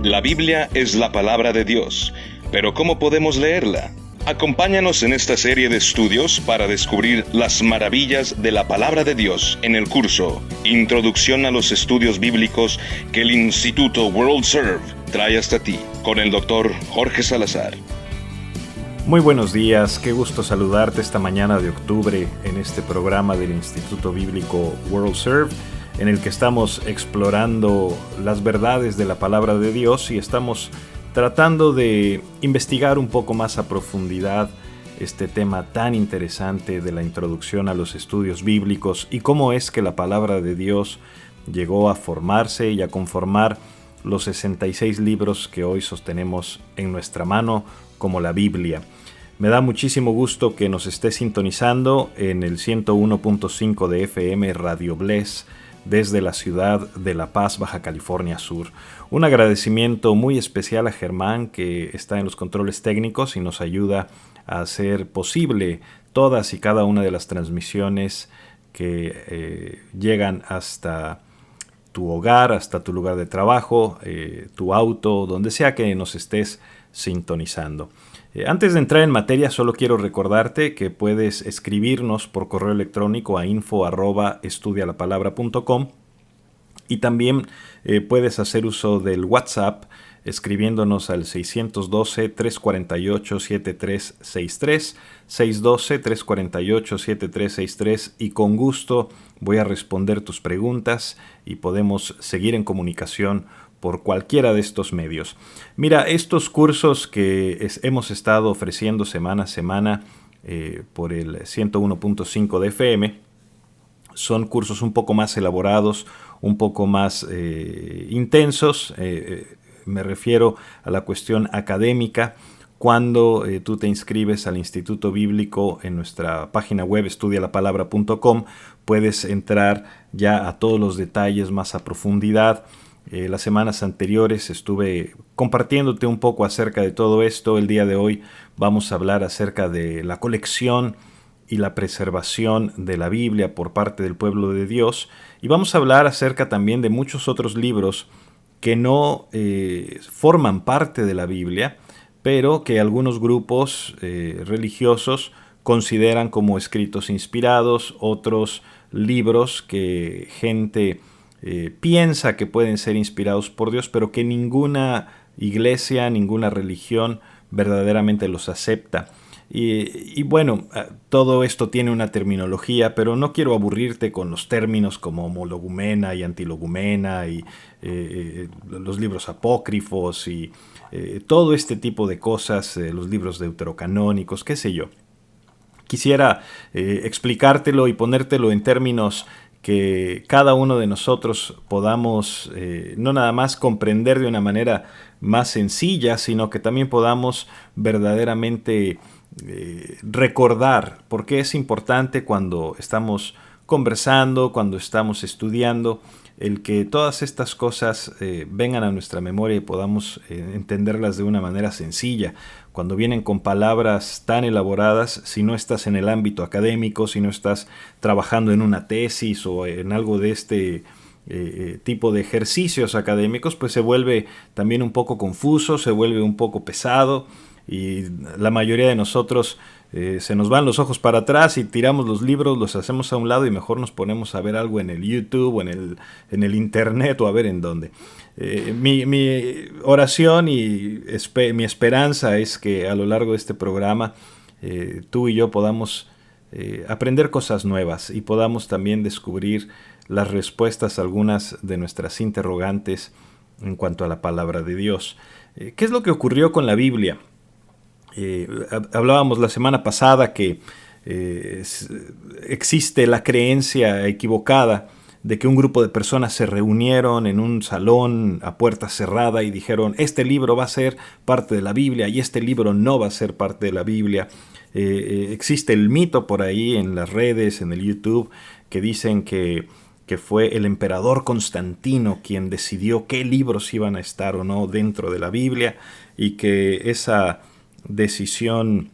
La Biblia es la palabra de Dios, pero ¿cómo podemos leerla? Acompáñanos en esta serie de estudios para descubrir las maravillas de la palabra de Dios en el curso Introducción a los Estudios Bíblicos que el Instituto World Serve trae hasta ti, con el Dr. Jorge Salazar. Muy buenos días, qué gusto saludarte esta mañana de octubre en este programa del Instituto Bíblico World Serve, en el que estamos explorando las verdades de la palabra de Dios y estamos tratando de investigar un poco más a profundidad este tema tan interesante de la introducción a los estudios bíblicos y cómo es que la palabra de Dios llegó a formarse y a conformar los 66 libros que hoy sostenemos en nuestra mano como la Biblia. Me da muchísimo gusto que nos esté sintonizando en el 101.5 de FM Radio Bless desde la ciudad de La Paz, Baja California Sur. Un agradecimiento muy especial a Germán, que está en los controles técnicos y nos ayuda a hacer posible todas y cada una de las transmisiones que llegan hasta tu hogar, hasta tu lugar de trabajo, tu auto, donde sea que nos estés sintonizando. Antes de entrar en materia, solo quiero recordarte que puedes escribirnos por correo electrónico a info@estudialapalabra.com y también puedes hacer uso del WhatsApp escribiéndonos al 612-348-7363, 612-348-7363 y con gusto voy a responder tus preguntas y podemos seguir en comunicación por cualquiera de estos medios. Mira, estos cursos que hemos estado ofreciendo semana a semana por el 101.5 de FM son cursos un poco más elaborados, un poco más intensos. Me refiero a la cuestión académica. Cuando tú te inscribes al Instituto Bíblico en nuestra página web estudialapalabra.com, puedes entrar ya a todos los detalles más a profundidad. Las semanas anteriores estuve compartiéndote un poco acerca de todo esto. El día de hoy vamos a hablar acerca de la colección y la preservación de la Biblia por parte del pueblo de Dios. Y vamos a hablar acerca también de muchos otros libros que no forman parte de la Biblia, pero que algunos grupos religiosos consideran como escritos inspirados, otros libros que gente piensa que pueden ser inspirados por Dios, pero que ninguna iglesia, ninguna religión verdaderamente los acepta. Y bueno, todo esto tiene una terminología, pero no quiero aburrirte con los términos como homologumena y antilogumena y los libros apócrifos y todo este tipo de cosas, los libros deuterocanónicos, qué sé yo. Quisiera explicártelo y ponértelo en términos que cada uno de nosotros podamos no nada más comprender de una manera más sencilla, sino que también podamos verdaderamente recordar por qué es importante cuando estamos conversando, cuando estamos estudiando, el que todas estas cosas vengan a nuestra memoria y podamos entenderlas de una manera sencilla. Cuando vienen con palabras tan elaboradas, si no estás en el ámbito académico, si no estás trabajando en una tesis o en algo de este tipo de ejercicios académicos, pues se vuelve también un poco confuso, se vuelve un poco pesado y la mayoría de nosotros se nos van los ojos para atrás y tiramos los libros, los hacemos a un lado y mejor nos ponemos a ver algo en el YouTube o en el internet o a ver en dónde. Mi oración y mi esperanza es que a lo largo de este programa tú y yo podamos aprender cosas nuevas y podamos también descubrir las respuestas a algunas de nuestras interrogantes en cuanto a la palabra de Dios. ¿Qué es lo que ocurrió con la Biblia? Hablábamos la semana pasada que existe la creencia equivocada de que un grupo de personas se reunieron en un salón a puerta cerrada y dijeron, este libro va a ser parte de la Biblia y este libro no va a ser parte de la Biblia. Existe el mito por ahí en las redes, en el YouTube, que dicen que fue el emperador Constantino quien decidió qué libros iban a estar o no dentro de la Biblia y que esa decisión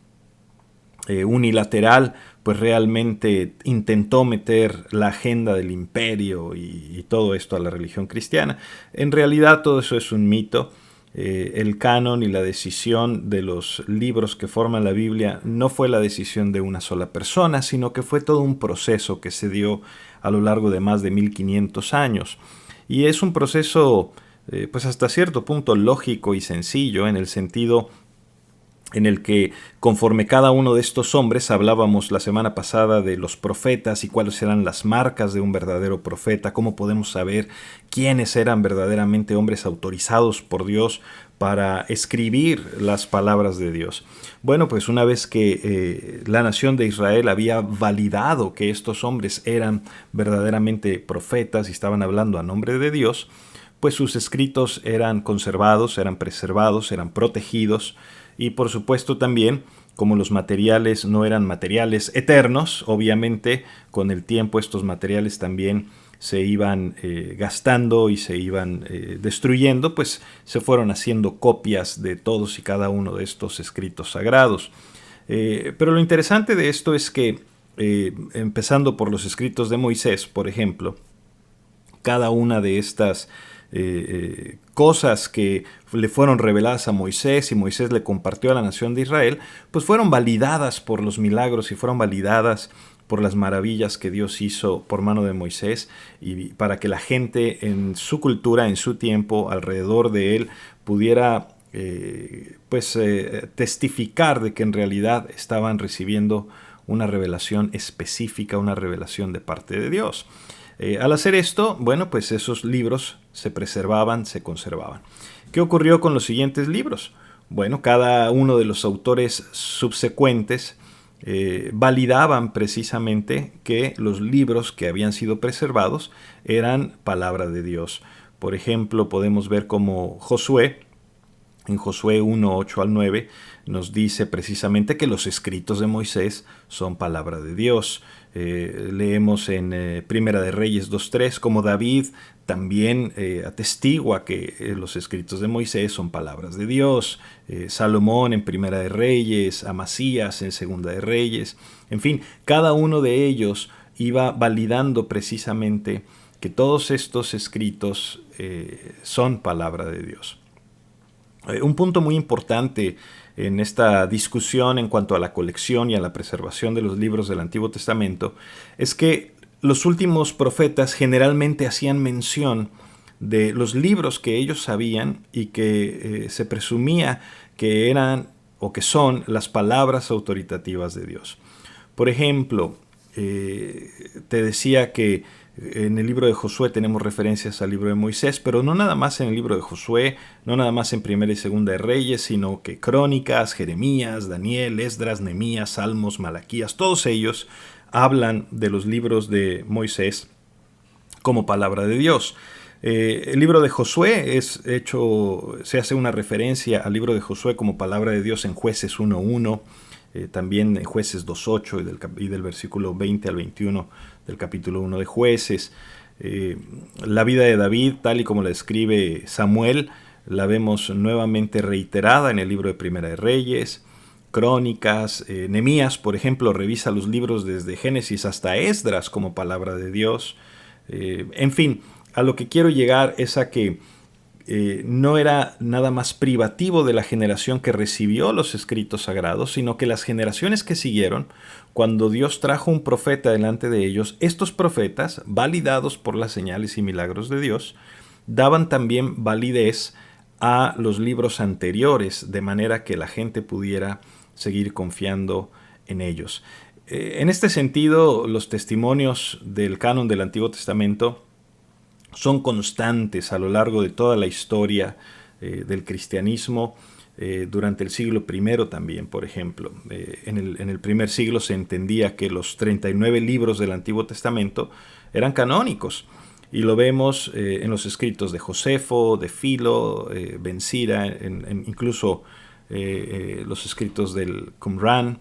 unilateral pues realmente intentó meter la agenda del imperio y todo esto a la religión cristiana. En realidad todo eso es un mito. El canon y la decisión de los libros que forman la Biblia no fue la decisión de una sola persona, sino que fue todo un proceso que se dio a lo largo de más de 1500 años. Y es un proceso, pues hasta cierto punto lógico y sencillo, en el sentido en el que conforme cada uno de estos hombres, hablábamos la semana pasada de los profetas y cuáles eran las marcas de un verdadero profeta, cómo podemos saber quiénes eran verdaderamente hombres autorizados por Dios para escribir las palabras de Dios. Bueno, pues una vez que la nación de Israel había validado que estos hombres eran verdaderamente profetas y estaban hablando a nombre de Dios, pues sus escritos eran conservados, eran preservados, eran protegidos. Y por supuesto también, como los materiales no eran materiales eternos, obviamente con el tiempo estos materiales también se iban gastando y se iban destruyendo, pues se fueron haciendo copias de todos y cada uno de estos escritos sagrados. Pero lo interesante de esto es que, empezando por los escritos de Moisés, por ejemplo, cada una de estas cosas que le fueron reveladas a Moisés y Moisés le compartió a la nación de Israel, pues fueron validadas por los milagros y fueron validadas por las maravillas que Dios hizo por mano de Moisés, y para que la gente en su cultura, en su tiempo, alrededor de él, pudiera testificar de que en realidad estaban recibiendo una revelación específica, una revelación de parte de Dios. Al hacer esto, bueno, pues esos libros se preservaban, se conservaban. ¿Qué ocurrió con los siguientes libros? Bueno, cada uno de los autores subsecuentes validaban precisamente que los libros que habían sido preservados eran palabra de Dios. Por ejemplo, podemos ver como Josué, en Josué 1, 8 al 9, nos dice precisamente que los escritos de Moisés son palabra de Dios. Leemos en Primera de Reyes 2.3 como David también atestigua que los escritos de Moisés son palabras de Dios. Salomón en Primera de Reyes, Amasías en Segunda de Reyes. En fin, cada uno de ellos iba validando precisamente que todos estos escritos son palabra de Dios. Un punto muy importante en esta discusión en cuanto a la colección y a la preservación de los libros del Antiguo Testamento es que los últimos profetas generalmente hacían mención de los libros que ellos sabían y que se presumía que eran o que son las palabras autoritativas de Dios. Por ejemplo, te decía que en el libro de Josué tenemos referencias al libro de Moisés, pero no nada más en el libro de Josué, no nada más en Primera y Segunda de Reyes, sino que Crónicas, Jeremías, Daniel, Esdras, Nehemías, Salmos, Malaquías, todos ellos hablan de los libros de Moisés como palabra de Dios. El libro de Josué se hace una referencia al libro de Josué como palabra de Dios en Jueces 1.1, también en Jueces 2.8 y del versículo 20 al 21 del capítulo 1 de Jueces. La vida de David, tal y como la describe Samuel, la vemos nuevamente reiterada en el libro de Primera de Reyes. Crónicas, Nehemías, por ejemplo, revisa los libros desde Génesis hasta Esdras como palabra de Dios. En fin, a lo que quiero llegar es a que no era nada más privativo de la generación que recibió los escritos sagrados, sino que las generaciones que siguieron, cuando Dios trajo un profeta delante de ellos, estos profetas, validados por las señales y milagros de Dios, daban también validez a los libros anteriores, de manera que la gente pudiera seguir confiando en ellos. En este sentido, los testimonios del canon del Antiguo Testamento son constantes a lo largo de toda la historia del cristianismo, durante el siglo I también, por ejemplo. En el primer siglo se entendía que los 39 libros del Antiguo Testamento eran canónicos, y lo vemos en los escritos de Josefo, de Filo, Ben Sira, incluso los escritos del Qumran,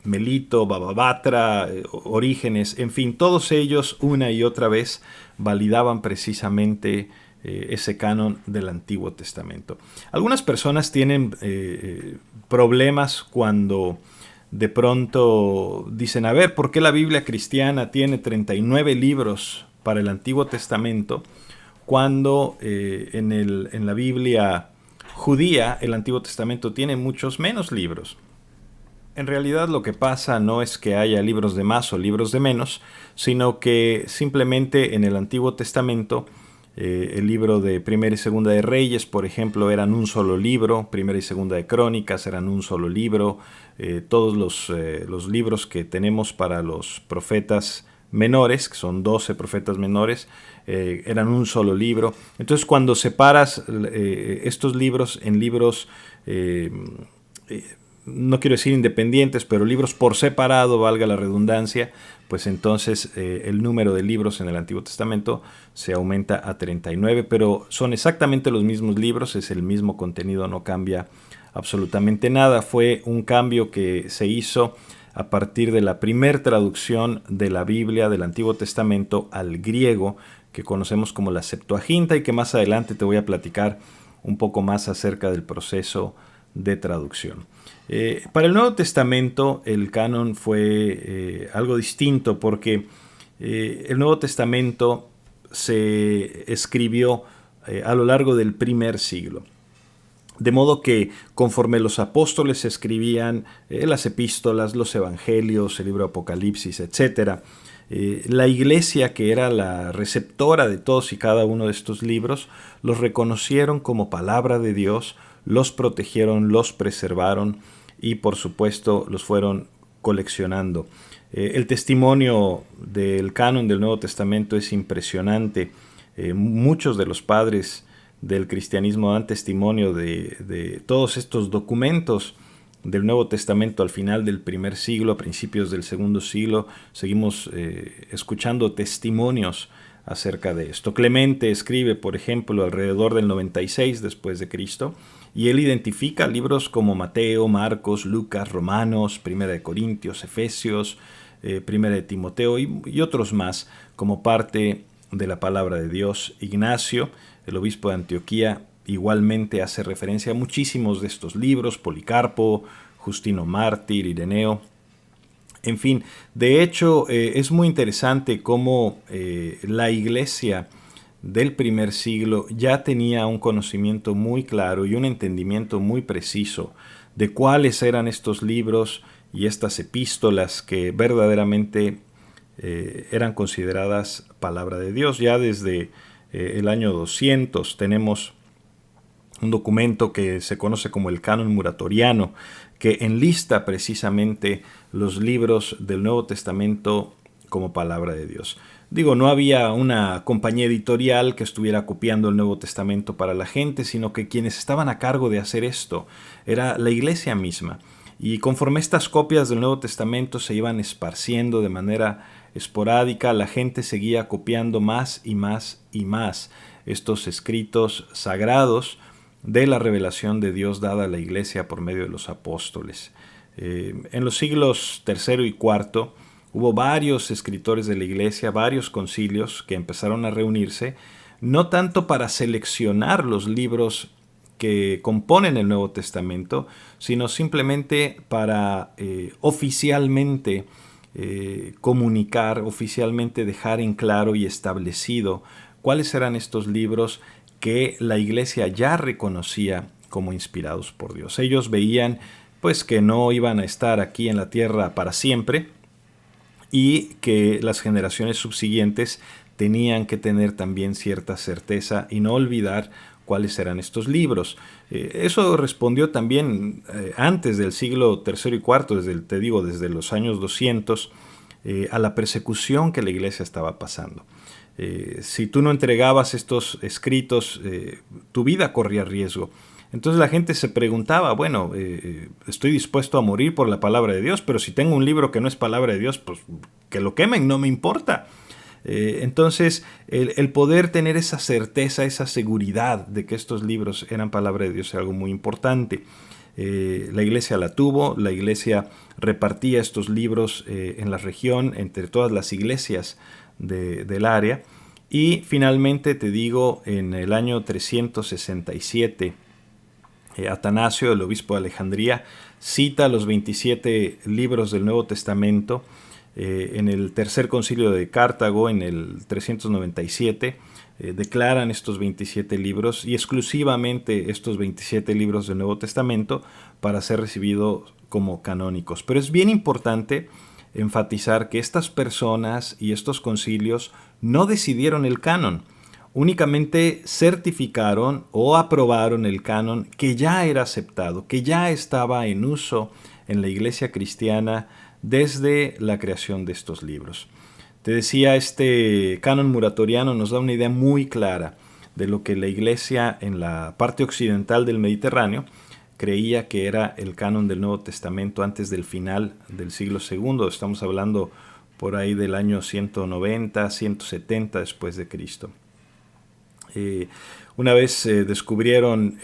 Melito, Bababatra, Orígenes, en fin, todos ellos una y otra vez validaban precisamente ese canon del Antiguo Testamento. Algunas personas tienen problemas cuando de pronto dicen, a ver, ¿por qué la Biblia cristiana tiene 39 libros para el Antiguo Testamento cuando en la Biblia judía el Antiguo Testamento tiene muchos menos libros. En realidad lo que pasa no es que haya libros de más o libros de menos, sino que simplemente en el Antiguo Testamento el libro de Primera y Segunda de Reyes, por ejemplo, eran un solo libro. Primera y Segunda de Crónicas eran un solo libro. Todos los libros que tenemos para los profetas menores, que son 12 profetas menores, eran un solo libro. Entonces, cuando separas estos libros en libros, no quiero decir independientes, pero libros por separado, valga la redundancia, pues entonces el número de libros en el Antiguo Testamento se aumenta a 39, pero son exactamente los mismos libros, es el mismo contenido, no cambia absolutamente nada. Fue un cambio que se hizo a partir de la primer traducción de la Biblia del Antiguo Testamento al griego, que conocemos como la Septuaginta, y que más adelante te voy a platicar un poco más acerca del proceso de traducción. Para el Nuevo Testamento el canon fue algo distinto, porque el Nuevo Testamento se escribió a lo largo del primer siglo. De modo que conforme los apóstoles escribían las epístolas, los evangelios, el libro de Apocalipsis, etc., la iglesia, que era la receptora de todos y cada uno de estos libros, los reconocieron como palabra de Dios, los protegieron, los preservaron y por supuesto los fueron coleccionando. El testimonio del canon del Nuevo Testamento es impresionante. Muchos de los padres del cristianismo dan testimonio de todos estos documentos del Nuevo Testamento al final del primer siglo, a principios del segundo siglo. Seguimos escuchando testimonios acerca de esto. Clemente escribe, por ejemplo, alrededor del 96 después de Cristo, y él identifica libros como Mateo, Marcos, Lucas, Romanos, Primera de Corintios, Efesios, Primera de Timoteo y otros más como parte de la palabra de Dios. Ignacio, el obispo de Antioquía, igualmente hace referencia a muchísimos de estos libros, Policarpo, Justino Mártir, Ireneo. En fin, de hecho es muy interesante cómo la iglesia del primer siglo ya tenía un conocimiento muy claro y un entendimiento muy preciso de cuáles eran estos libros y estas epístolas que verdaderamente eran consideradas palabra de Dios. Ya desde el año 200 tenemos un documento que se conoce como el Canon Muratoriano, que enlista precisamente los libros del Nuevo Testamento como palabra de Dios. Digo, no había una compañía editorial que estuviera copiando el Nuevo Testamento para la gente, sino que quienes estaban a cargo de hacer esto era la iglesia misma. Y conforme estas copias del Nuevo Testamento se iban esparciendo de manera esporádica, la gente seguía copiando más y más y más estos escritos sagrados de la revelación de Dios dada a la iglesia por medio de los apóstoles. En los siglos III y IV hubo varios escritores de la iglesia, varios concilios que empezaron a reunirse, no tanto para seleccionar los libros que componen el Nuevo Testamento, sino simplemente para oficialmente comunicar, oficialmente dejar en claro y establecido cuáles eran estos libros que la iglesia ya reconocía como inspirados por Dios. Ellos veían pues que no iban a estar aquí en la tierra para siempre y que las generaciones subsiguientes tenían que tener también cierta certeza y no olvidar cuáles eran estos libros. Eso respondió también antes del siglo III y IV, desde los años 200, a la persecución que la iglesia estaba pasando. Si tú no entregabas estos escritos, tu vida corría riesgo. Entonces la gente se preguntaba, bueno, estoy dispuesto a morir por la palabra de Dios, pero si tengo un libro que no es palabra de Dios, pues que lo quemen, no me importa. Entonces el poder tener esa certeza, esa seguridad de que estos libros eran palabra de Dios es algo muy importante. La iglesia la tuvo, la iglesia repartía estos libros en la región, entre todas las iglesias del área, y finalmente te digo, en el año 367, Atanasio, el obispo de Alejandría, cita los 27 libros del Nuevo Testamento. En el tercer concilio de Cartago, en el 397, declaran estos 27 libros y exclusivamente estos 27 libros del Nuevo Testamento para ser recibidos como canónicos. Pero es bien importante enfatizar que estas personas y estos concilios no decidieron el canon, únicamente certificaron o aprobaron el canon que ya era aceptado, que ya estaba en uso en la Iglesia cristiana desde la creación de estos libros. Te decía, este canon muratoriano nos da una idea muy clara de lo que la Iglesia en la parte occidental del Mediterráneo creía que era el canon del Nuevo Testamento antes del final del siglo II. Estamos hablando por ahí del año 190, 170 después de Cristo. Una vez descubrieron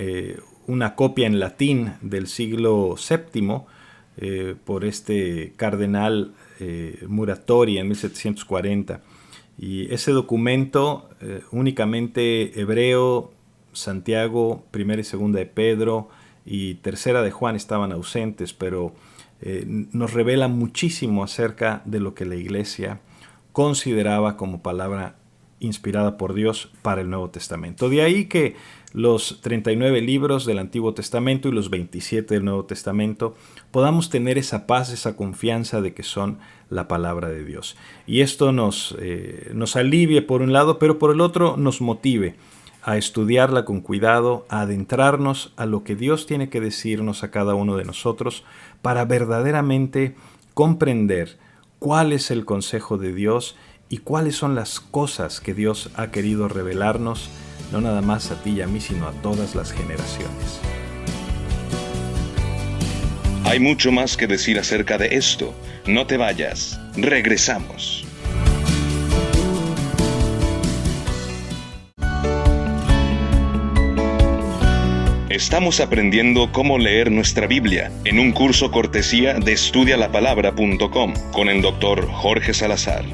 una copia en latín del siglo VII por este cardenal Muratori en 1740. Y ese documento, únicamente hebreo, Santiago, primera y segunda de Pedro y tercera de Juan estaban ausentes, pero nos revela muchísimo acerca de lo que la Iglesia consideraba como palabra inspirada por Dios para el Nuevo Testamento. De ahí que los 39 libros del Antiguo Testamento y los 27 del Nuevo Testamento podamos tener esa paz, esa confianza de que son la palabra de Dios. Y esto nos alivie por un lado, pero por el otro nos motive a estudiarla con cuidado, a adentrarnos a lo que Dios tiene que decirnos a cada uno de nosotros para verdaderamente comprender cuál es el consejo de Dios y cuáles son las cosas que Dios ha querido revelarnos, no nada más a ti y a mí, sino a todas las generaciones. Hay mucho más que decir acerca de esto. No te vayas. Regresamos. Estamos aprendiendo cómo leer nuestra Biblia en un curso cortesía de estudialapalabra.com con el Dr. Jorge Salazar.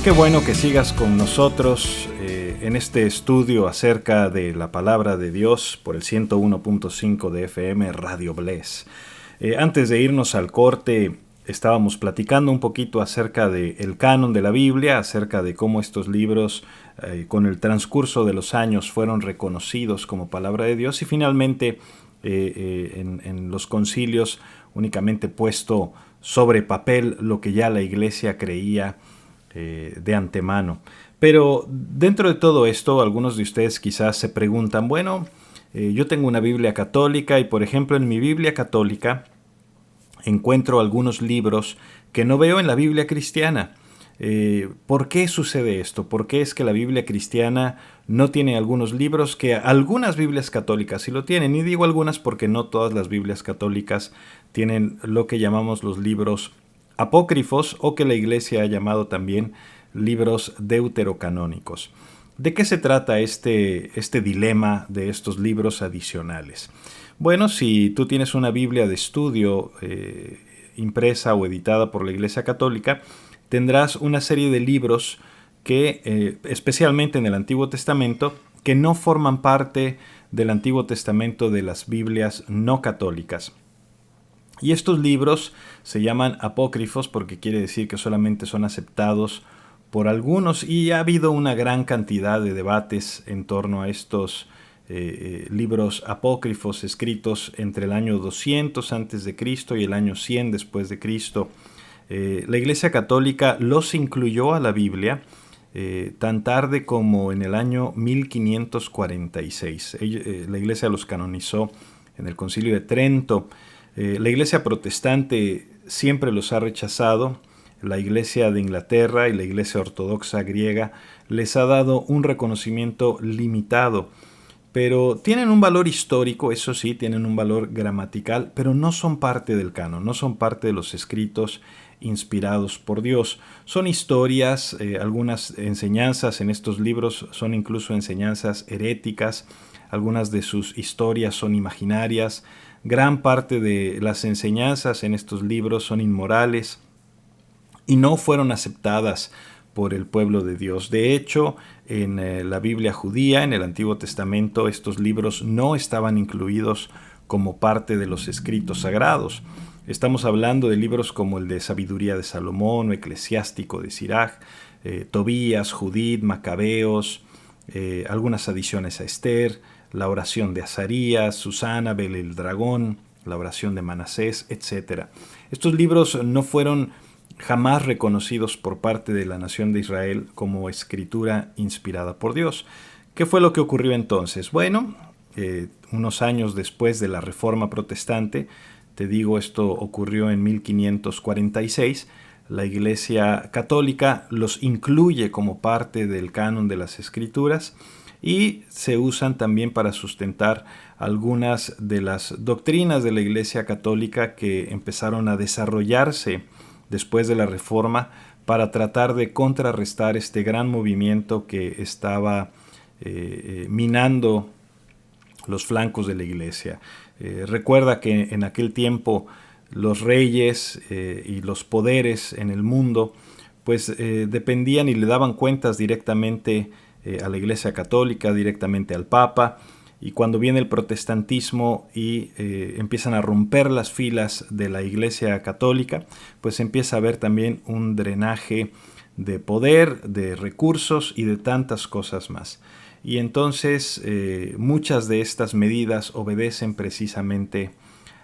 Qué bueno que sigas con nosotros en este estudio acerca de la palabra de Dios por el 101.5 de FM Radio Bless. Antes de irnos al corte, estábamos platicando un poquito acerca del canon de la Biblia, acerca de cómo estos libros con el transcurso de los años fueron reconocidos como palabra de Dios y finalmente en los concilios únicamente puesto sobre papel lo que ya la Iglesia creía de antemano. Pero dentro de todo esto, algunos de ustedes quizás se preguntan, bueno, yo tengo una Biblia católica y por ejemplo en mi Biblia católica encuentro algunos libros que no veo en la Biblia cristiana. ¿Por qué sucede esto? ¿Por qué es que la Biblia cristiana no tiene algunos libros que algunas Biblias católicas sí lo tienen? Y digo algunas porque no todas las Biblias católicas tienen lo que llamamos los libros apócrifos o que la Iglesia ha llamado también libros deuterocanónicos. ¿De qué se trata este dilema de estos libros adicionales? Bueno, si tú tienes una Biblia de estudio impresa o editada por la Iglesia Católica, tendrás una serie de libros que, especialmente en el Antiguo Testamento, que no forman parte del Antiguo Testamento de las Biblias no católicas. Y estos libros se llaman apócrifos porque quiere decir que solamente son aceptados por algunos y ha habido una gran cantidad de debates en torno a estos libros apócrifos escritos entre el año 200 a.C. y el año 100 después de Cristo. La Iglesia Católica los incluyó a la Biblia tan tarde como en el año 1546. La Iglesia los canonizó en el Concilio de Trento. La Iglesia Protestante siempre los ha rechazado. La Iglesia de Inglaterra y la Iglesia Ortodoxa griega les ha dado un reconocimiento limitado, pero tienen un valor histórico, eso sí, tienen un valor gramatical, pero no son parte del canon, no son parte de los escritos inspirados por Dios. Son historias, algunas enseñanzas en estos libros son incluso enseñanzas heréticas, algunas de sus historias son imaginarias, gran parte de las enseñanzas en estos libros son inmorales y no fueron aceptadas por el pueblo de Dios. De hecho, en la Biblia judía, en el Antiguo Testamento, estos libros no estaban incluidos como parte de los escritos sagrados. Estamos hablando de libros como el de Sabiduría de Salomón o Eclesiástico de Sirach, Tobías, Judith, Macabeos, algunas adiciones a Esther, la oración de Azarías, Susana, Bel el dragón, la oración de Manasés, etc. Estos libros no fueron jamás reconocidos por parte de la nación de Israel como escritura inspirada por Dios. ¿Qué fue lo que ocurrió entonces? Bueno, unos años después de la Reforma Protestante, te digo, esto ocurrió en 1546, la Iglesia Católica los incluye como parte del canon de las Escrituras y se usan también para sustentar algunas de las doctrinas de la Iglesia Católica que empezaron a desarrollarse después de la Reforma para tratar de contrarrestar este gran movimiento que estaba minando los flancos de la Iglesia. Recuerda que en aquel tiempo los reyes y los poderes en el mundo pues dependían y le daban cuentas directamente a la Iglesia Católica, directamente al Papa, y cuando viene el protestantismo y empiezan a romper las filas de la Iglesia Católica, pues empieza a haber también un drenaje de poder, de recursos y de tantas cosas más. Y entonces muchas de estas medidas obedecen precisamente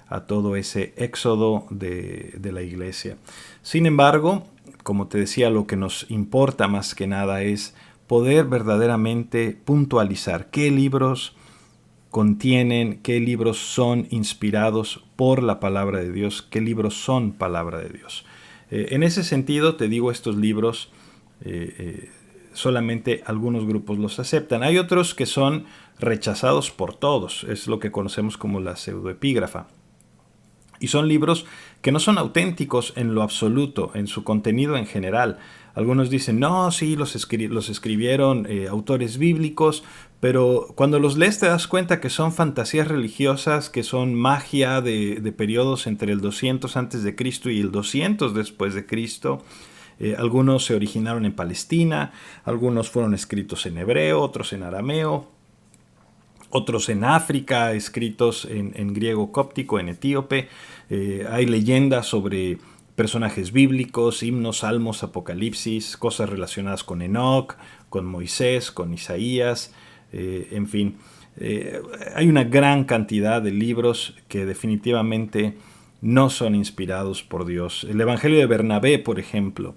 a todo ese éxodo de la Iglesia. Sin embargo, como te decía, lo que nos importa más que nada es poder verdaderamente puntualizar qué libros contienen, qué libros son inspirados por la palabra de Dios, qué libros son palabra de Dios. En ese sentido, te digo, estos libros solamente algunos grupos los aceptan. Hay otros que son rechazados por todos, es lo que conocemos como la pseudoepígrafa. Y son libros que no son auténticos en lo absoluto, en su contenido en general. Algunos dicen, no, sí, los escribieron autores bíblicos, pero cuando los lees te das cuenta que son fantasías religiosas, que son magia de periodos entre el 200 a.C. y el 200 después de Cristo. Algunos se originaron en Palestina, algunos fueron escritos en hebreo, otros en arameo, otros en África, escritos en griego cóptico, en etíope. Hay leyendas sobre personajes bíblicos, himnos, salmos, apocalipsis, cosas relacionadas con Enoc, con Moisés, con Isaías, en fin. Hay una gran cantidad de libros que definitivamente no son inspirados por Dios. El Evangelio de Bernabé, por ejemplo,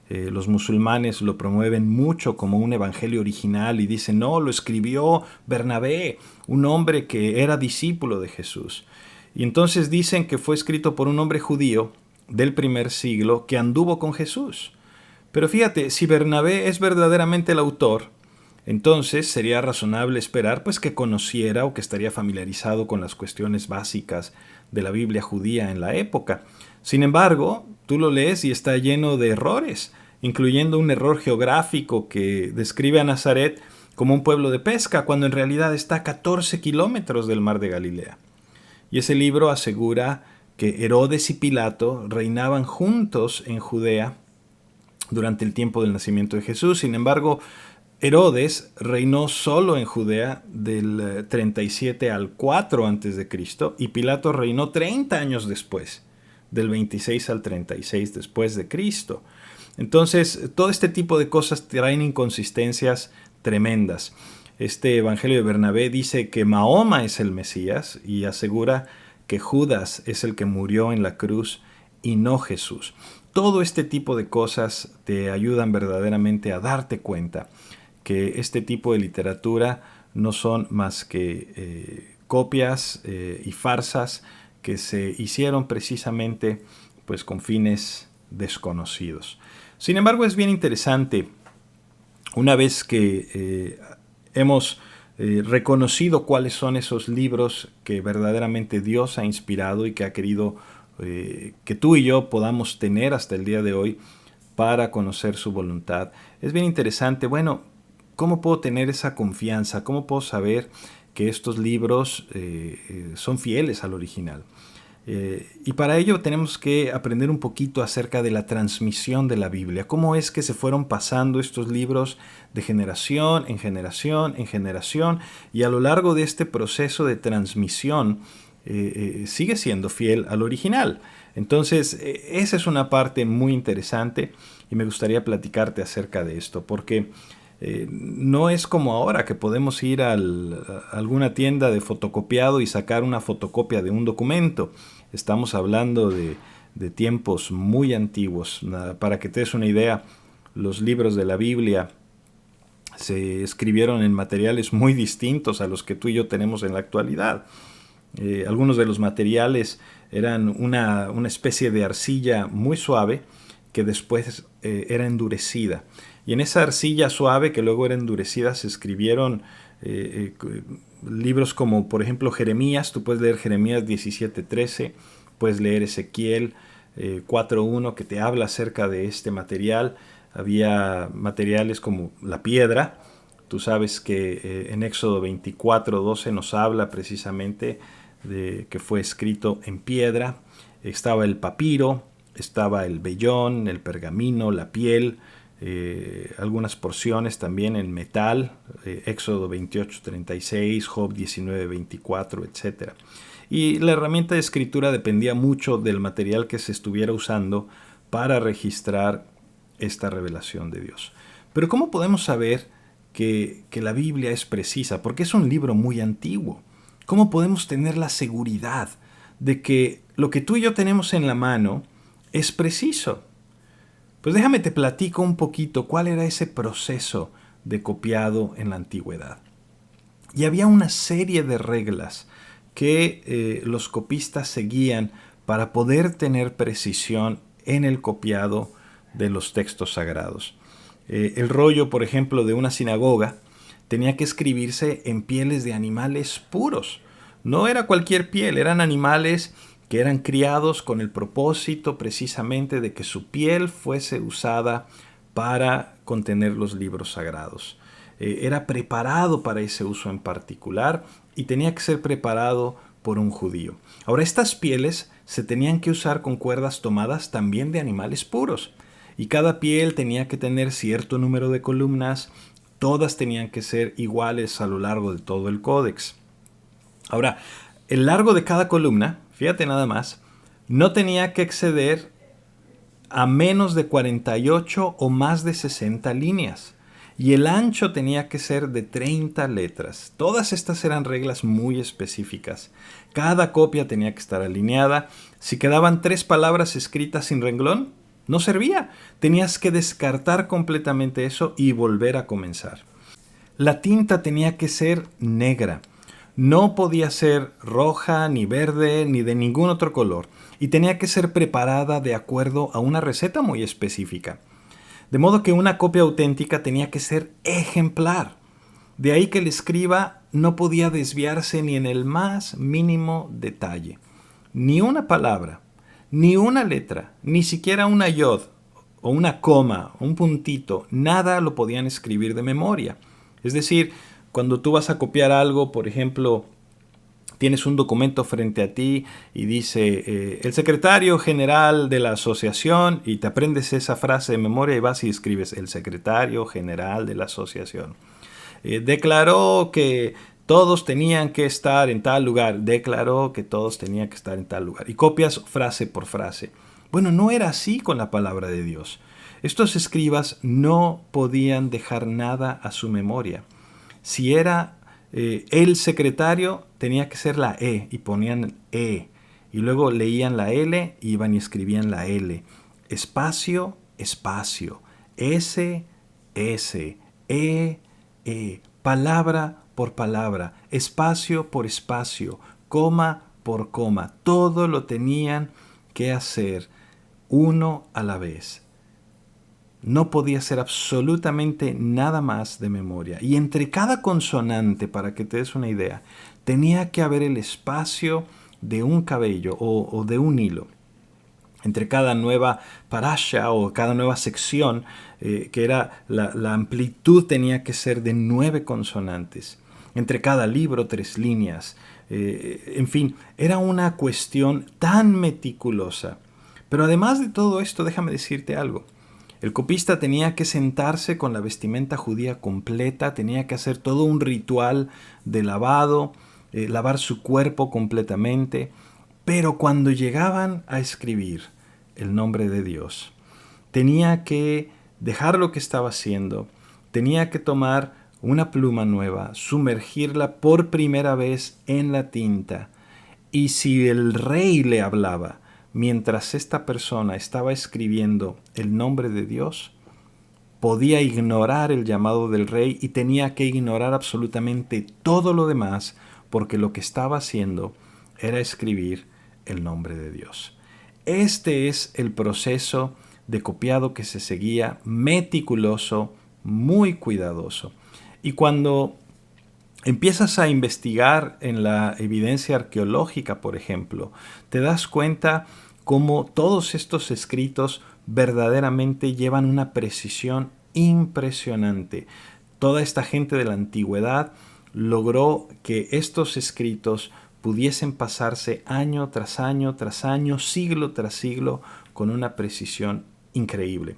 los musulmanes lo promueven mucho como un evangelio original y dicen, no, lo escribió Bernabé, un hombre que era discípulo de Jesús. Y entonces dicen que fue escrito por un hombre judío del primer siglo que anduvo con Jesús. Pero fíjate, si Bernabé es verdaderamente el autor, entonces sería razonable esperar pues que conociera o que estaría familiarizado con las cuestiones básicas de la Biblia judía en la época. Sin embargo, tú lo lees y está lleno de errores, incluyendo un error geográfico que describe a Nazaret como un pueblo de pesca, cuando en realidad está a 14 kilómetros del mar de Galilea. Y ese libro asegura que Herodes y Pilato reinaban juntos en Judea durante el tiempo del nacimiento de Jesús. Sin embargo, Herodes reinó solo en Judea del 37 al 4 a.C. y Pilato reinó 30 años después, del 26 al 36 después de Cristo. Entonces, todo este tipo de cosas traen inconsistencias tremendas. Este Evangelio de Bernabé dice que Mahoma es el Mesías y asegura que Judas es el que murió en la cruz y no Jesús. Todo este tipo de cosas te ayudan verdaderamente a darte cuenta que este tipo de literatura no son más que copias y farsas que se hicieron precisamente pues con fines desconocidos. Sin embargo, es bien interesante, una vez que hemos reconocido cuáles son esos libros que verdaderamente Dios ha inspirado y que ha querido que tú y yo podamos tener hasta el día de hoy para conocer su voluntad. Es bien interesante, bueno, ¿cómo puedo tener esa confianza? ¿Cómo puedo saber que estos libros son fieles al original? Y para ello tenemos que aprender un poquito acerca de la transmisión de la Biblia. ¿Cómo es que se fueron pasando estos libros de generación en generación en generación? Y a lo largo de este proceso de transmisión sigue siendo fiel al original. Entonces, esa es una parte muy interesante y me gustaría platicarte acerca de esto, porque no es como ahora que podemos ir a alguna tienda de fotocopiado y sacar una fotocopia de un documento. Estamos hablando de tiempos muy antiguos. Para que te des una idea, los libros de la Biblia se escribieron en materiales muy distintos a los que tú y yo tenemos en la actualidad. Algunos de los materiales eran una especie de arcilla muy suave que después era endurecida. Y en esa arcilla suave que luego era endurecida se escribieron libros como, por ejemplo, Jeremías. Tú puedes leer Jeremías 17:13, puedes leer Ezequiel 4:1 que te habla acerca de este material. Había materiales como la piedra. Tú sabes que en Éxodo 24:12 nos habla precisamente de que fue escrito en piedra. Estaba el papiro, estaba el vellón, el pergamino, la piel, algunas porciones también en metal, Éxodo 28:36, Job 19:24, etc. Y la herramienta de escritura dependía mucho del material que se estuviera usando para registrar esta revelación de Dios. Pero ¿cómo podemos saber que la Biblia es precisa? Porque es un libro muy antiguo. ¿Cómo podemos tener la seguridad de que lo que tú y yo tenemos en la mano es preciso? Pues déjame te platico un poquito cuál era ese proceso de copiado en la antigüedad. Y había una serie de reglas que los copistas seguían para poder tener precisión en el copiado de los textos sagrados. El rollo, por ejemplo, de una sinagoga tenía que escribirse en pieles de animales puros. No era cualquier piel, eran animales que eran criados con el propósito precisamente de que su piel fuese usada para contener los libros sagrados. Era preparado para ese uso en particular y tenía que ser preparado por un judío. Ahora, estas pieles se tenían que usar con cuerdas tomadas también de animales puros. Y cada piel tenía que tener cierto número de columnas, todas tenían que ser iguales a lo largo de todo el códex. Ahora, el largo de cada columna, fíjate nada más, no tenía que exceder a menos de 48 o más de 60 líneas. Y el ancho tenía que ser de 30 letras. Todas estas eran reglas muy específicas. Cada copia tenía que estar alineada. Si quedaban 3 palabras escritas sin renglón, no servía. Tenías que descartar completamente eso y volver a comenzar. La tinta tenía que ser negra. No podía ser roja, ni verde, ni de ningún otro color. Y tenía que ser preparada de acuerdo a una receta muy específica. De modo que una copia auténtica tenía que ser ejemplar. De ahí que el escriba no podía desviarse ni en el más mínimo detalle. Ni una palabra, ni una letra, ni siquiera una yod, o una coma, un puntito, nada lo podían escribir de memoria. Es decir, cuando tú vas a copiar algo, por ejemplo, tienes un documento frente a ti y dice el secretario general de la asociación, y te aprendes esa frase de memoria y vas y escribes el secretario general de la asociación. Declaró que todos tenían que estar en tal lugar. Declaró que todos tenían que estar en tal lugar. Y copias frase por frase. Bueno, no era así con la palabra de Dios. Estos escribas no podían dejar nada a su memoria. Si era el secretario, tenía que ser la E y ponían E. Y luego leían la L y iban y escribían la L. Espacio, espacio. S, S. E, E. Palabra por palabra. Espacio por espacio. Coma por coma. Todo lo tenían que hacer uno a la vez. No podía ser absolutamente nada más de memoria. Y entre cada consonante, para que te des una idea, tenía que haber el espacio de un cabello o de un hilo. Entre cada nueva parasha o cada nueva sección, que era la amplitud tenía que ser de 9 consonantes. Entre cada libro, 3 líneas. En fin, era una cuestión tan meticulosa. Pero además de todo esto, déjame decirte algo. El copista tenía que sentarse con la vestimenta judía completa, tenía que hacer todo un ritual de lavado, lavar su cuerpo completamente, Pero cuando llegaban a escribir el nombre de Dios, tenía que dejar lo que estaba haciendo, tenía que tomar una pluma nueva, sumergirla por primera vez en la tinta. Y si el rey le hablaba mientras esta persona estaba escribiendo el nombre de Dios, podía ignorar el llamado del rey y tenía que ignorar absolutamente todo lo demás, porque lo que estaba haciendo era escribir el nombre de Dios. Este es el proceso de copiado que se seguía, meticuloso, muy cuidadoso. Y cuando empiezas a investigar en la evidencia arqueológica, por ejemplo, te das cuenta cómo todos estos escritos verdaderamente llevan una precisión impresionante. Toda esta gente de la antigüedad logró que estos escritos pudiesen pasarse año tras año tras año, siglo tras siglo, con una precisión increíble.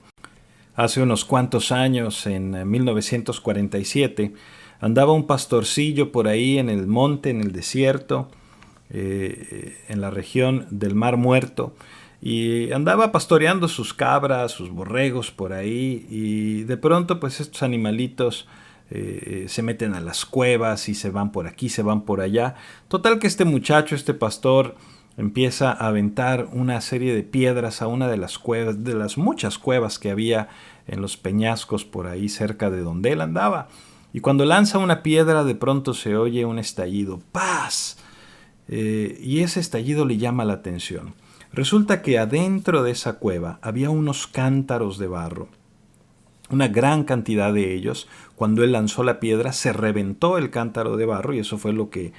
Hace unos cuantos años, en 1947, andaba un pastorcillo por ahí en el monte, en el desierto, en la región del Mar Muerto, y andaba pastoreando sus cabras, sus borregos por ahí, y de pronto pues estos animalitos se meten a las cuevas y se van por aquí, se van por allá. Total que este muchacho, este pastor, empieza a aventar una serie de piedras a una de las cuevas, de las muchas cuevas que había en los peñascos por ahí cerca de donde él andaba. Y cuando lanza una piedra, de pronto se oye un estallido, ¡paz! Y ese estallido le llama la atención. Resulta que adentro de esa cueva había unos cántaros de barro. Una gran cantidad de ellos. Cuando él lanzó la piedra, se reventó el cántaro de barro y eso fue lo que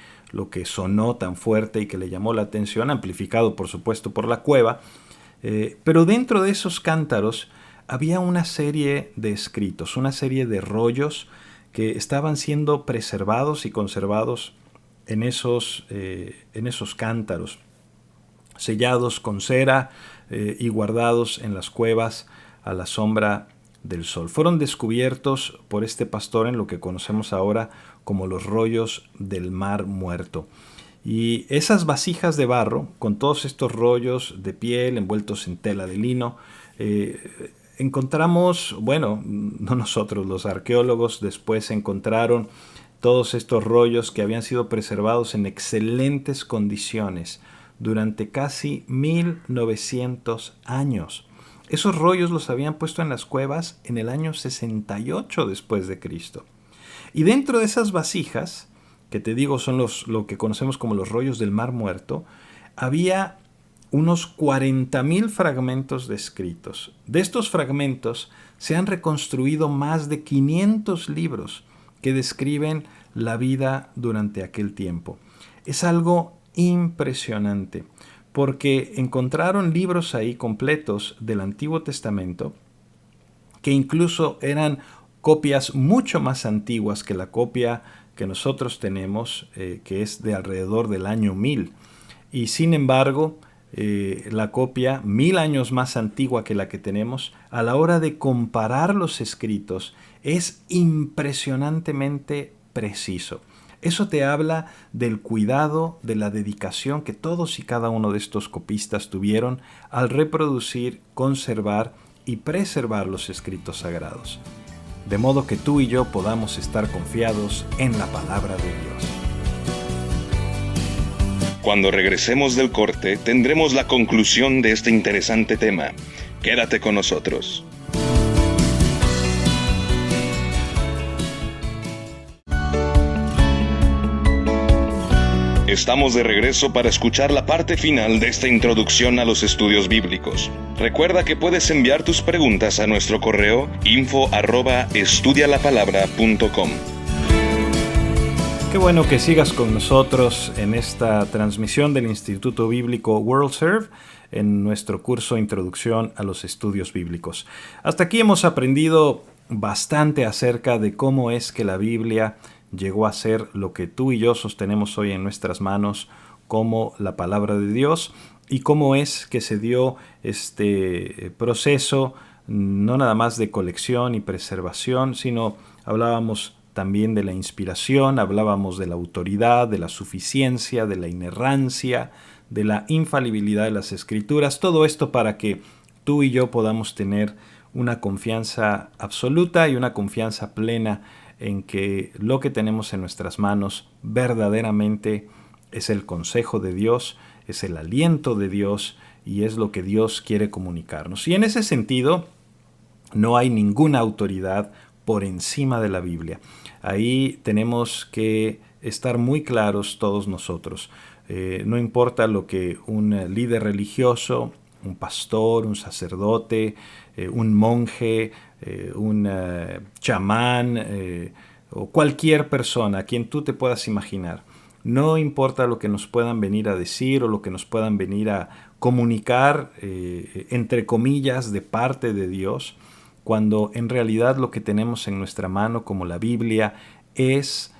sonó tan fuerte y que le llamó la atención, amplificado por supuesto por la cueva. Pero dentro de esos cántaros había una serie de escritos, una serie de rollos que estaban siendo preservados y conservados en esos cántaros, sellados con cera y guardados en las cuevas a la sombra del sol. Fueron descubiertos por este pastor en lo que conocemos ahora como los rollos del Mar Muerto. Y esas vasijas de barro, con todos estos rollos de piel envueltos en tela de lino, encontramos, bueno, no nosotros, los arqueólogos después encontraron todos estos rollos que habían sido preservados en excelentes condiciones durante casi 1900 años. Esos rollos los habían puesto en las cuevas en el año 68 después de Cristo. Y dentro de esas vasijas, que te digo son lo que conocemos como los rollos del Mar Muerto, había unos 40,000 fragmentos de escritos. De estos fragmentos se han reconstruido más de 500 libros que describen la vida durante aquel tiempo. Es algo impresionante, porque encontraron libros ahí completos del Antiguo Testamento que incluso eran copias mucho más antiguas que la copia que nosotros tenemos, que es de alrededor del año 1000. Y sin embargo, la copia 1000 años más antigua que la que tenemos, a la hora de comparar los escritos, es impresionantemente preciso. Eso te habla del cuidado, de la dedicación que todos y cada uno de estos copistas tuvieron al reproducir, conservar y preservar los escritos sagrados. De modo que tú y yo podamos estar confiados en la palabra de Dios. Cuando regresemos del corte, tendremos la conclusión de este interesante tema. Quédate con nosotros. Estamos de regreso para escuchar la parte final de esta introducción a los estudios bíblicos. Recuerda que puedes enviar tus preguntas a nuestro correo info@estudialapalabra.com. Qué bueno que sigas con nosotros en esta transmisión del Instituto Bíblico WorldServe en nuestro curso Introducción a los Estudios Bíblicos. Hasta aquí hemos aprendido bastante acerca de cómo es que la Biblia llegó a ser lo que tú y yo sostenemos hoy en nuestras manos como la palabra de Dios y cómo es que se dio este proceso no nada más de colección y preservación, sino hablábamos también de la inspiración, hablábamos de la autoridad, de la suficiencia, de la inerrancia, de la infalibilidad de las Escrituras. Todo esto para que tú y yo podamos tener una confianza absoluta y una confianza plena en que lo que tenemos en nuestras manos verdaderamente es el consejo de Dios, es el aliento de Dios y es lo que Dios quiere comunicarnos. Y en ese sentido, no hay ninguna autoridad por encima de la Biblia. Ahí tenemos que estar muy claros todos nosotros. No importa lo que un líder religioso, un pastor, un sacerdote, un monje, un chamán o cualquier persona a quien tú te puedas imaginar. No importa lo que nos puedan venir a decir o lo que nos puedan venir a comunicar, entre comillas, de parte de Dios, cuando en realidad lo que tenemos en nuestra mano como la Biblia es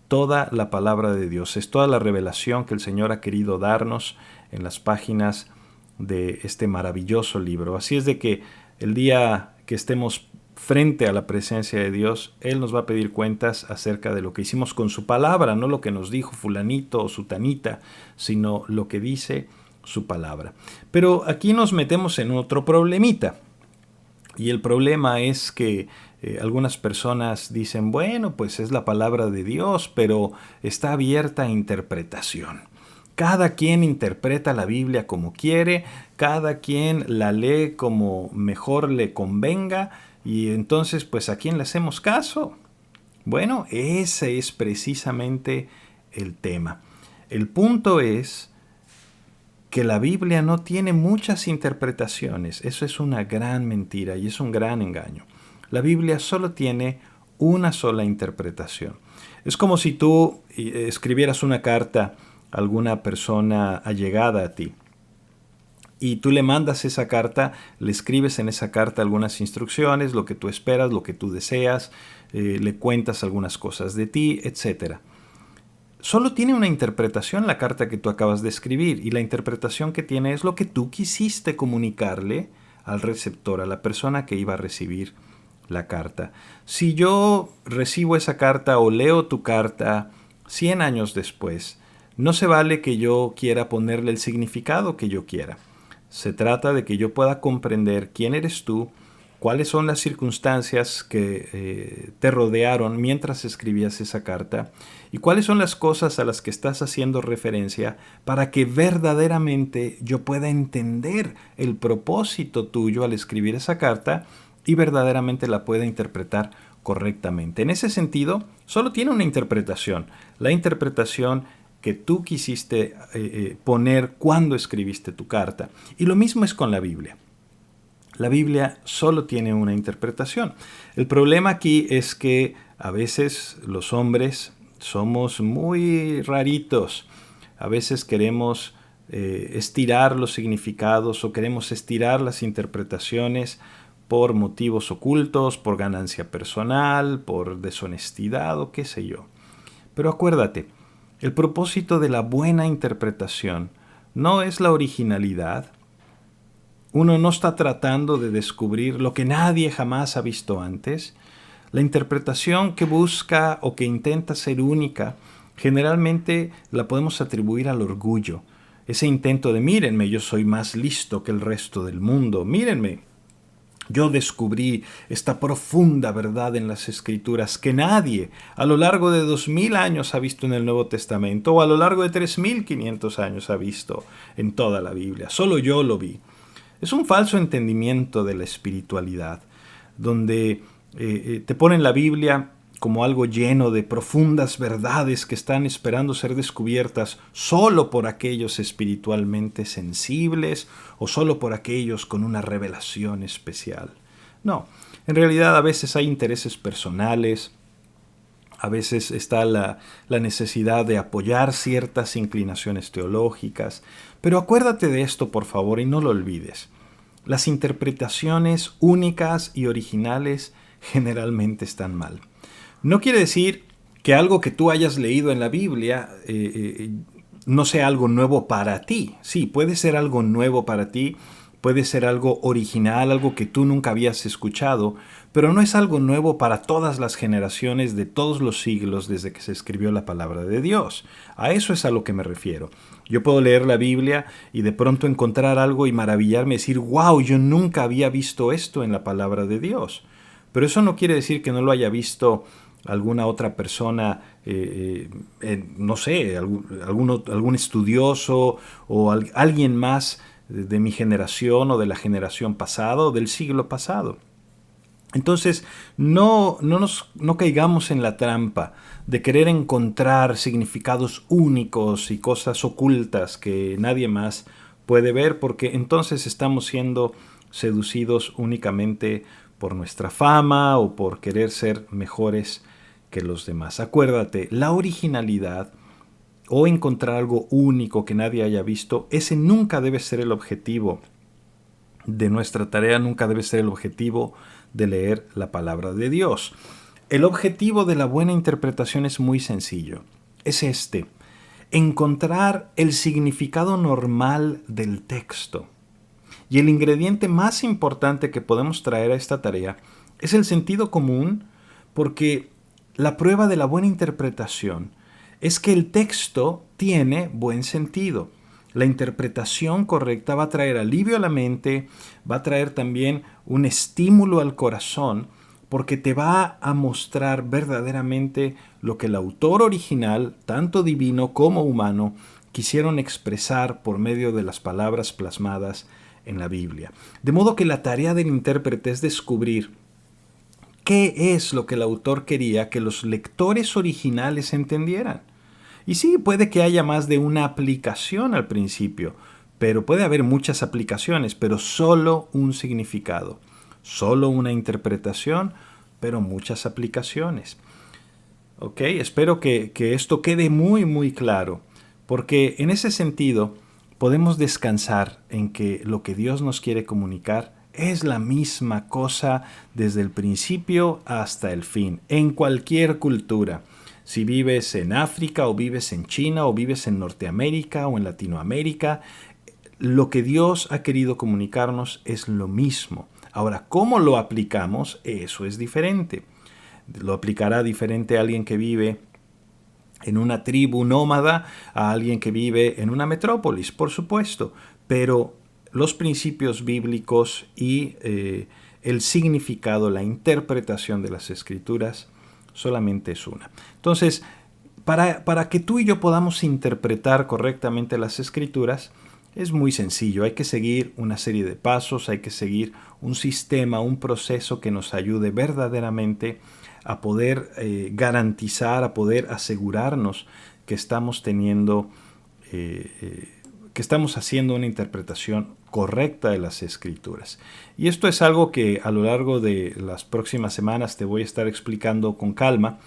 toda la palabra de Dios, es toda la revelación que el Señor ha querido darnos en las páginas de este maravilloso libro. Así es de que el día que estemos frente a la presencia de Dios, Él nos va a pedir cuentas acerca de lo que hicimos con su palabra, no lo que nos dijo fulanito o sutanita, sino lo que dice su palabra. Pero aquí nos metemos en otro problemita. Y el problema es que algunas personas dicen, bueno, pues es la palabra de Dios, pero está abierta a interpretación. Cada quien interpreta la Biblia como quiere, cada quien la lee como mejor le convenga, y entonces, pues, ¿a quién le hacemos caso? Bueno, ese es precisamente el tema. El punto es que la Biblia no tiene muchas interpretaciones. Eso es una gran mentira y es un gran engaño. La Biblia solo tiene una sola interpretación. Es como si tú escribieras una carta a alguna persona allegada a ti y tú le mandas esa carta, le escribes en esa carta algunas instrucciones, lo que tú esperas, lo que tú deseas, le cuentas algunas cosas de ti, etc. Solo tiene una interpretación la carta que tú acabas de escribir, y la interpretación que tiene es lo que tú quisiste comunicarle al receptor, a la persona que iba a recibir la carta. Si yo recibo esa carta o leo tu carta 100 años después, no se vale que yo quiera ponerle el significado que yo quiera. Se trata de que yo pueda comprender quién eres tú, cuáles son las circunstancias que te rodearon mientras escribías esa carta y cuáles son las cosas a las que estás haciendo referencia para que verdaderamente yo pueda entender el propósito tuyo al escribir esa carta y verdaderamente la pueda interpretar correctamente. En ese sentido, solo tiene una interpretación, la interpretación que tú quisiste poner cuando escribiste tu carta. Y lo mismo es con la Biblia. La Biblia solo tiene una interpretación. El problema aquí es que a veces los hombres somos muy raritos. A veces queremos estirar los significados o queremos estirar las interpretaciones por motivos ocultos, por ganancia personal, por deshonestidad o qué sé yo. Pero acuérdate, el propósito de la buena interpretación no es la originalidad. Uno no está tratando de descubrir lo que nadie jamás ha visto antes. La interpretación que busca o que intenta ser única, generalmente la podemos atribuir al orgullo. Ese intento de, mírenme, yo soy más listo que el resto del mundo. Mírenme, yo descubrí esta profunda verdad en las Escrituras que nadie a lo largo de 2000 años ha visto en el Nuevo Testamento o a lo largo de 3500 años ha visto en toda la Biblia. Solo yo lo vi. Es un falso entendimiento de la espiritualidad, donde te ponen la Biblia como algo lleno de profundas verdades que están esperando ser descubiertas solo por aquellos espiritualmente sensibles o solo por aquellos con una revelación especial. No, en realidad a veces hay intereses personales, a veces está la necesidad de apoyar ciertas inclinaciones teológicas, pero acuérdate de esto, por favor, y no lo olvides. Las interpretaciones únicas y originales generalmente están mal. No quiere decir que algo que tú hayas leído en la Biblia no sea algo nuevo para ti. Sí, puede ser algo nuevo para ti, puede ser algo original, algo que tú nunca habías escuchado, pero no es algo nuevo para todas las generaciones de todos los siglos desde que se escribió la palabra de Dios. A eso es a lo que me refiero. Yo puedo leer la Biblia y de pronto encontrar algo y maravillarme, decir, wow, yo nunca había visto esto en la palabra de Dios. Pero eso no quiere decir que no lo haya visto alguna otra persona, no sé, algún estudioso o alguien más de mi generación o de la generación pasada o del siglo pasado. Entonces, no caigamos en la trampa de querer encontrar significados únicos y cosas ocultas que nadie más puede ver, porque entonces estamos siendo seducidos únicamente por nuestra fama o por querer ser mejores que los demás. Acuérdate, la originalidad o encontrar algo único que nadie haya visto, ese nunca debe ser el objetivo de nuestra tarea, nunca debe ser el objetivo de leer la palabra de Dios. El objetivo de la buena interpretación es muy sencillo. Es encontrar el significado normal del texto. Y el ingrediente más importante que podemos traer a esta tarea es el sentido común, porque la prueba de la buena interpretación es que el texto tiene buen sentido. La interpretación correcta va a traer alivio a la mente, va a traer también un estímulo al corazón, porque te va a mostrar verdaderamente lo que el autor original, tanto divino como humano, quisieron expresar por medio de las palabras plasmadas en la Biblia. De modo que la tarea del intérprete es descubrir qué es lo que el autor quería que los lectores originales entendieran. Y sí, puede que haya más de una aplicación al principio, pero puede haber muchas aplicaciones, pero solo un significado, solo una interpretación, pero muchas aplicaciones. ¿Ok? Espero que esto quede muy, muy claro, porque en ese sentido podemos descansar en que lo que Dios nos quiere comunicar es la misma cosa desde el principio hasta el fin, en cualquier cultura. Si vives en África o vives en China o vives en Norteamérica o en Latinoamérica, lo que Dios ha querido comunicarnos es lo mismo. Ahora, ¿cómo lo aplicamos? Eso es diferente. Lo aplicará diferente a alguien que vive en una tribu nómada a alguien que vive en una metrópolis, por supuesto. Pero los principios bíblicos y el significado, la interpretación de las Escrituras solamente es una. Entonces, para que tú y yo podamos interpretar correctamente las Escrituras, es muy sencillo. Hay que seguir una serie de pasos, hay que seguir un sistema, un proceso que nos ayude verdaderamente a poder garantizar, a poder asegurarnos que estamos teniendo, que estamos haciendo una interpretación correcta de las Escrituras. Y esto es algo que a lo largo de las próximas semanas te voy a estar explicando con calma.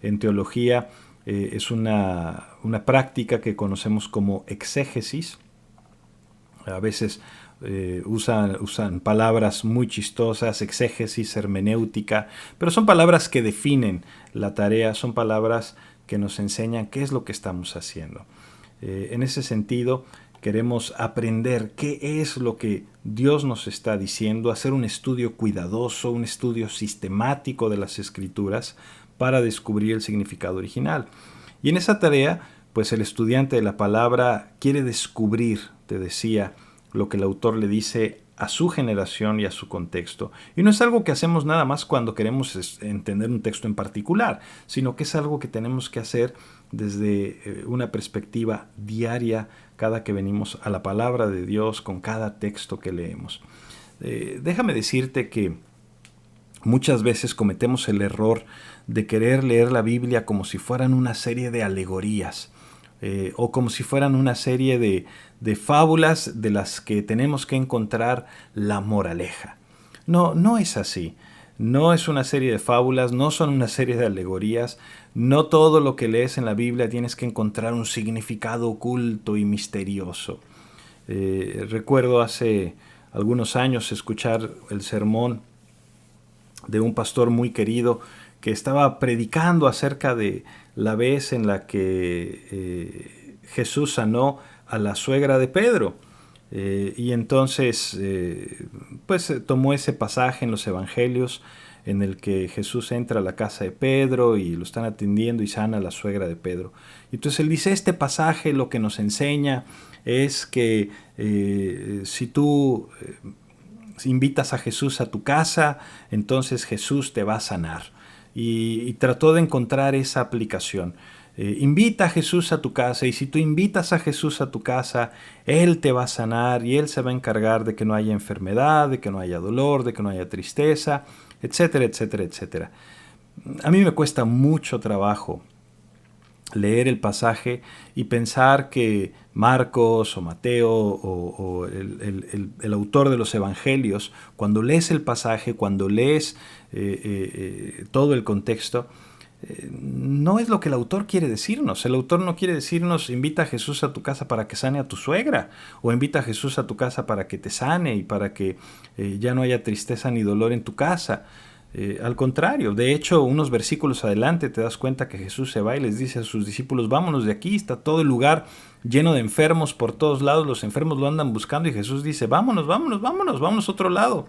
En teología es una práctica que conocemos como exégesis. A veces usan palabras muy chistosas, exégesis, hermenéutica, pero son palabras que definen la tarea, son palabras que nos enseñan qué es lo que estamos haciendo. En ese sentido, queremos aprender qué es lo que Dios nos está diciendo, hacer un estudio cuidadoso, un estudio sistemático de las Escrituras para descubrir el significado original. Y en esa tarea, pues el estudiante de la palabra quiere descubrir, te decía, lo que el autor le dice a su generación y a su contexto. Y no es algo que hacemos nada más cuando queremos entender un texto en particular, sino que es algo que tenemos que hacer desde una perspectiva diaria cada que venimos a la palabra de Dios con cada texto que leemos. Déjame decirte que muchas veces cometemos el error de querer leer la Biblia como si fueran una serie de alegorías o como si fueran una serie de fábulas de las que tenemos que encontrar la moraleja. No es así. No es una serie de fábulas, no son una serie de alegorías. No todo lo que lees en la Biblia tienes que encontrar un significado oculto y misterioso. Recuerdo hace algunos años escuchar el sermón de un pastor muy querido que estaba predicando acerca de la vez en la que Jesús sanó a la suegra de Pedro. Y entonces, pues tomó ese pasaje en los evangelios en el que Jesús entra a la casa de Pedro y lo están atendiendo y sana a la suegra de Pedro. Y entonces él dice, este pasaje lo que nos enseña es que si tú invitas a Jesús a tu casa, entonces Jesús te va a sanar. Y trató de encontrar esa aplicación. Invita a Jesús a tu casa, y si tú invitas a Jesús a tu casa, Él te va a sanar y Él se va a encargar de que no haya enfermedad, de que no haya dolor, de que no haya tristeza, etcétera, etcétera, etcétera. A mí me cuesta mucho trabajo leer el pasaje y pensar que Marcos o Mateo o el autor de los evangelios, cuando lees el pasaje, cuando lees todo el contexto, no es lo que el autor quiere decirnos. El autor no quiere decirnos invita a Jesús a tu casa para que sane a tu suegra, o invita a Jesús a tu casa para que te sane y para que ya no haya tristeza ni dolor en tu casa. Al contrario, de hecho, unos versículos adelante te das cuenta que Jesús se va y les dice a sus discípulos, vámonos de aquí, está todo el lugar lleno de enfermos por todos lados, los enfermos lo andan buscando, y Jesús dice, vámonos, vámonos, vámonos, vámonos a otro lado,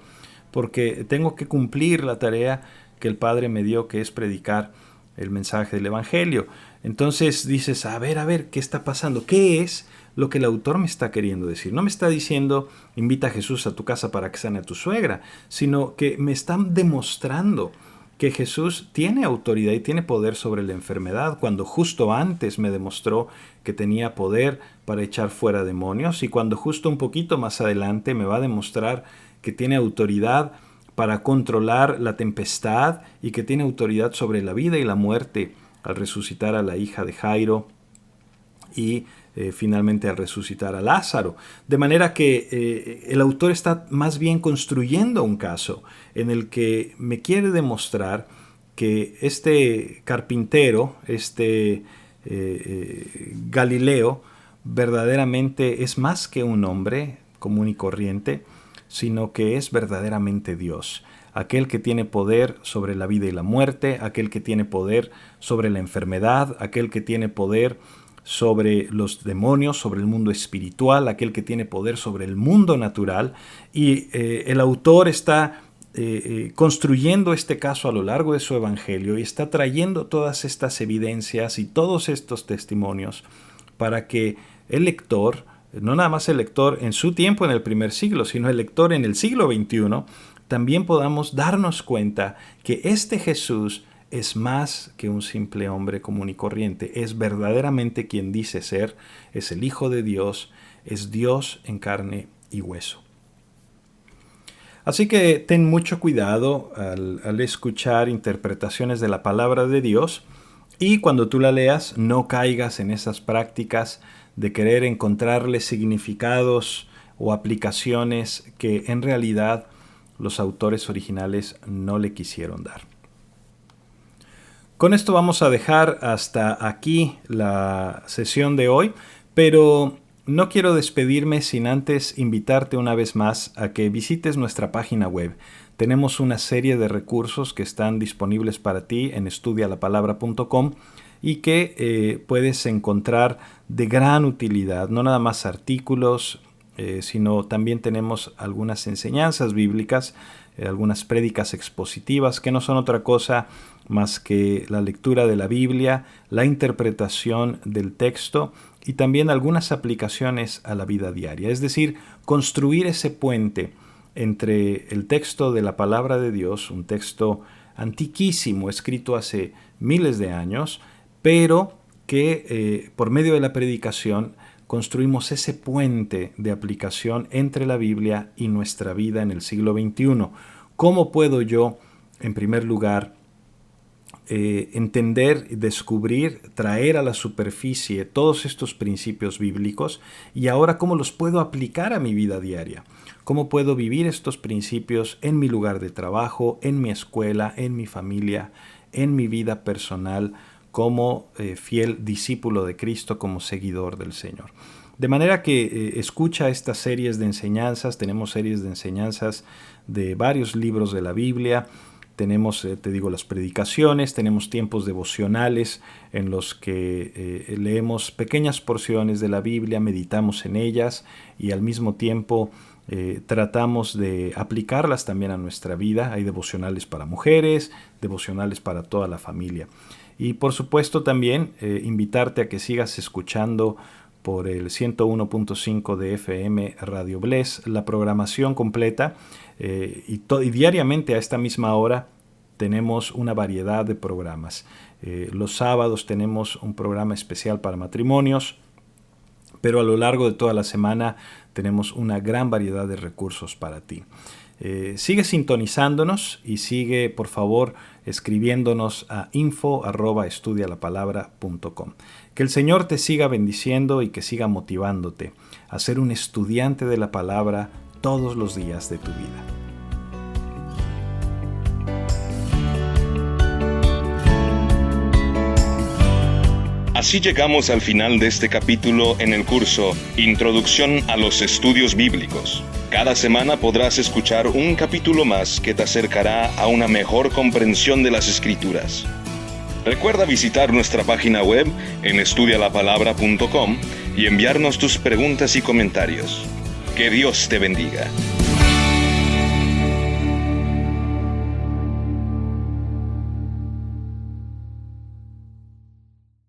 porque tengo que cumplir la tarea que el Padre me dio, que es predicar el mensaje del Evangelio. Entonces dices, a ver, ¿qué está pasando? ¿Qué es lo que el autor me está queriendo decir? No me está diciendo, invita a Jesús a tu casa para que sane a tu suegra, sino que me están demostrando que Jesús tiene autoridad y tiene poder sobre la enfermedad, cuando justo antes me demostró que tenía poder para echar fuera demonios, y cuando justo un poquito más adelante me va a demostrar que tiene autoridad para controlar la tempestad y que tiene autoridad sobre la vida y la muerte al resucitar a la hija de Jairo y finalmente al resucitar a Lázaro. De manera que el autor está más bien construyendo un caso en el que me quiere demostrar que este carpintero, Galileo, verdaderamente es más que un hombre común y corriente, sino que es verdaderamente Dios, aquel que tiene poder sobre la vida y la muerte, aquel que tiene poder sobre la enfermedad, aquel que tiene poder sobre los demonios, sobre el mundo espiritual, aquel que tiene poder sobre el mundo natural. Y el autor está construyendo este caso a lo largo de su evangelio y está trayendo todas estas evidencias y todos estos testimonios para que el lector, no nada más el lector en su tiempo en el primer siglo, sino el lector en el siglo XXI, también podamos darnos cuenta que este Jesús es más que un simple hombre común y corriente. Es verdaderamente quien dice ser, es el Hijo de Dios, es Dios en carne y hueso. Así que ten mucho cuidado al escuchar interpretaciones de la palabra de Dios, y cuando tú la leas no caigas en esas prácticas de querer encontrarle significados o aplicaciones que en realidad los autores originales no le quisieron dar. Con esto vamos a dejar hasta aquí la sesión de hoy, pero no quiero despedirme sin antes invitarte una vez más a que visites nuestra página web. Tenemos una serie de recursos que están disponibles para ti en estudialapalabra.com y que puedes encontrar de gran utilidad, no nada más artículos, sino también tenemos algunas enseñanzas bíblicas, algunas prédicas expositivas que no son otra cosa más que la lectura de la Biblia, la interpretación del texto y también algunas aplicaciones a la vida diaria. Es decir, construir ese puente entre el texto de la palabra de Dios, un texto antiquísimo, escrito hace miles de años, pero que por medio de la predicación construimos ese puente de aplicación entre la Biblia y nuestra vida en el siglo XXI. ¿Cómo puedo yo, en primer lugar, entender, descubrir, traer a la superficie todos estos principios bíblicos, y ahora cómo los puedo aplicar a mi vida diaria? ¿Cómo puedo vivir estos principios en mi lugar de trabajo, en mi escuela, en mi familia, en mi vida personal, como fiel discípulo de Cristo, como seguidor del Señor? De manera que escucha estas series de enseñanzas. Tenemos series de enseñanzas de varios libros de la Biblia. tenemos, te digo, las predicaciones, tenemos tiempos devocionales en los que leemos pequeñas porciones de la Biblia, meditamos en ellas y al mismo tiempo tratamos de aplicarlas también a nuestra vida. Hay devocionales para mujeres, devocionales para toda la familia. Y por supuesto también invitarte a que sigas escuchando por el 101.5 de FM Radio Bless la programación completa y diariamente a esta misma hora tenemos una variedad de programas. Los sábados tenemos un programa especial para matrimonios, pero a lo largo de toda la semana tenemos una gran variedad de recursos para ti. Sigue sintonizándonos y sigue, por favor, escribiéndonos a info@estudialapalabra.com. Que el Señor te siga bendiciendo y que siga motivándote a ser un estudiante de la palabra todos los días de tu vida. Así llegamos al final de este capítulo en el curso Introducción a los Estudios Bíblicos. Cada semana podrás escuchar un capítulo más que te acercará a una mejor comprensión de las Escrituras. Recuerda visitar nuestra página web en estudialapalabra.com y enviarnos tus preguntas y comentarios. Que Dios te bendiga.